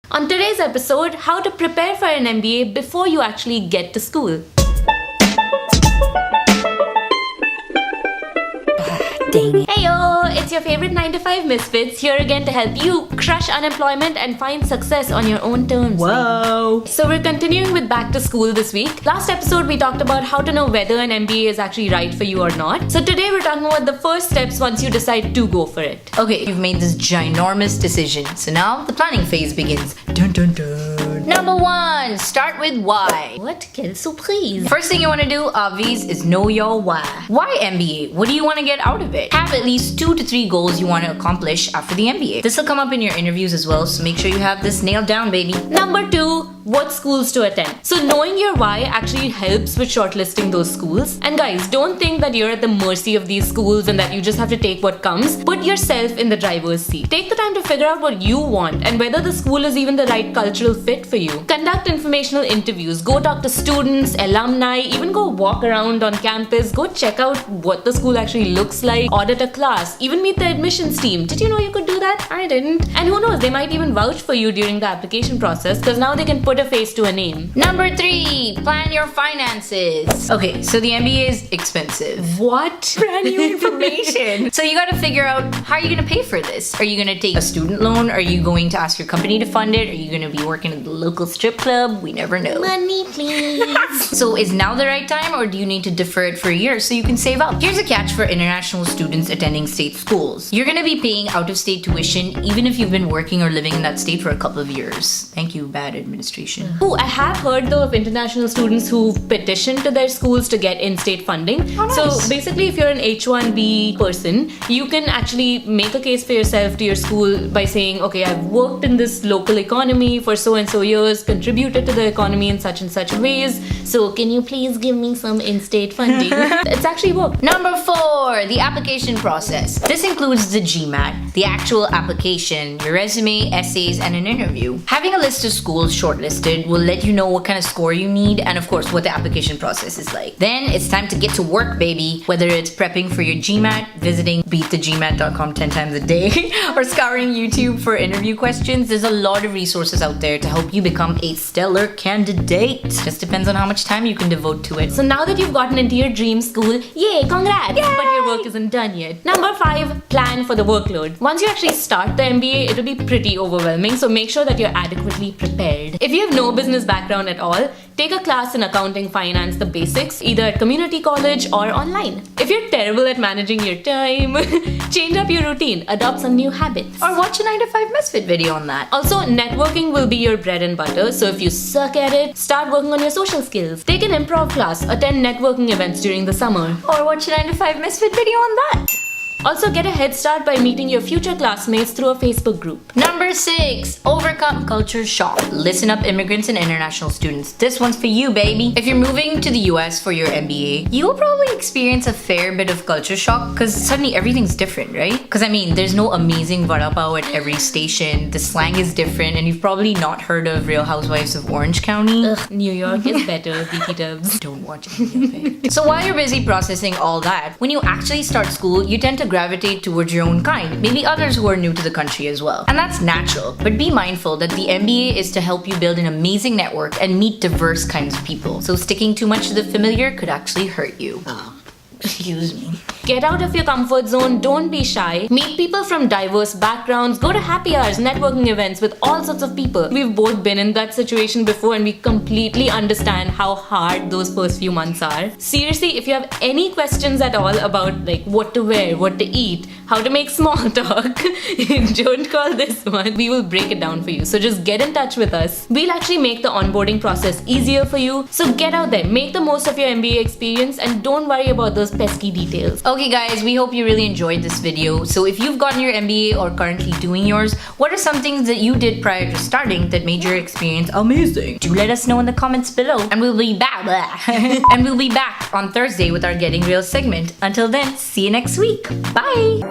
On today's episode, how to prepare for an MBA before you actually get to school. Dang it. Heyo, it's your favorite 9 to 5 misfits here again to help you crush unemployment and find success on your own terms. Whoa. So we're continuing with back to school this week. Last episode we talked about how to know whether an MBA is actually right for you or not. So today we're talking about the first steps once you decide to go for it. Okay, you've made this ginormous decision. So now the planning phase begins. Dun dun dun. Number 1, start with why. What? Quelle surprise! First thing you want to do, obvious, is know your why. Why MBA? What do you want to get out of it? Have at least 2 to 3 goals you want to accomplish after the MBA. This will come up in your interviews as well, so make sure you have this nailed down, baby. Number 2, what schools to attend. So knowing your why actually helps with shortlisting those schools. And guys, don't think that you're at the mercy of these schools and that you just have to take what comes. Put yourself in the driver's seat. Take the time to figure out what you want and whether the school is even the right cultural fit for you. Conduct informational interviews. Go talk to students, alumni, even go walk around on campus. Go check out what the school actually looks like. Audit a class. Even meet the admissions team. Did you know you could do that? I didn't. And who knows, they might even vouch for you during the application process because now they can put a face to a name. Number 3, plan your finances. Okay, so the MBA is expensive. What? Brand new information. So you gotta figure out, how are you gonna pay for this? Are you gonna take a student loan? Are you going to ask your company to fund it? Are you gonna be working at the local strip club? We never know. Money, please. So is now the right time, or do you need to defer it for a year so you can save up? Here's a catch for international students attending state schools. You're gonna be paying out-of-state tuition even if you've been working or living in that state for a couple of years. Thank you, bad administration. Oh, I have heard though of international students who petitioned to their schools to get in-state funding. Oh, nice. So basically, if you're an H-1B person, you can actually make a case for yourself to your school by saying, okay, I've worked in this local economy for so and so years, contributed to the economy in such and such ways. So can you please give me some in-state funding? It's actually worked. Number 4, the application process. This includes the GMAT, the actual application, your resume, essays, and an interview. Having a list of schools shortlisted will let you know what kind of score you need and of course what the application process is like. Then it's time to get to work, baby. Whether it's prepping for your GMAT, visiting beatthegmat.com 10 times a day, or scouring YouTube for interview questions, there's a lot of resources out there to help you become a stellar candidate. Just depends on how much time you can devote to it. So now that you've gotten into your dream school, yay, congrats! Yay! But your work isn't done yet. Number 5, plan for the workload. Once you actually start the MBA, it'll be pretty overwhelming, so make sure that you're adequately prepared. If you have no business background at all, take a class in accounting, finance, the basics, either at community college or online. If you're terrible at managing your time, change up your routine, adopt some new habits. Or watch a 9 to 5 misfit video on that. Also, networking will be your bread and butter, so if you suck at it, start working on your social skills. Take an improv class, attend networking events during the summer. Or watch a 9 to 5 misfit video on that. Also, get a head start by meeting your future classmates through a Facebook group. Number 6, overcome culture shock. Listen up, immigrants and international students. This one's for you, baby. If you're moving to the US for your MBA, you'll probably experience a fair bit of culture shock because suddenly everything's different, right? Because I mean, there's no amazing vada pav at every station. The slang is different, and you've probably not heard of Real Housewives of Orange County. Ugh, New York is better, BT dubs. Don't watch any of it. So while you're busy processing all that, when you actually start school, you tend to gravitate towards your own kind, maybe others who are new to the country as well. And that's natural, but be mindful that the MBA is to help you build an amazing network and meet diverse kinds of people. So sticking too much to the familiar could actually hurt you. Excuse me. Get out of your comfort zone, don't be shy. Meet people from diverse backgrounds, go to happy hours, networking events with all sorts of people. We've both been in that situation before and we completely understand how hard those first few months are. Seriously, if you have any questions at all about like what to wear, what to eat, how to make small talk, don't call this one. We will break it down for you. So just get in touch with us. We'll actually make the onboarding process easier for you. So get out there, make the most of your MBA experience and don't worry about those pesky details. Okay guys, we hope you really enjoyed this video. So if you've gotten your MBA or currently doing yours, what are some things that you did prior to starting that made your experience amazing? Do let us know in the comments below and we'll be back. And we'll be back on Thursday with our Getting Real segment. Until then, see you next week. Bye!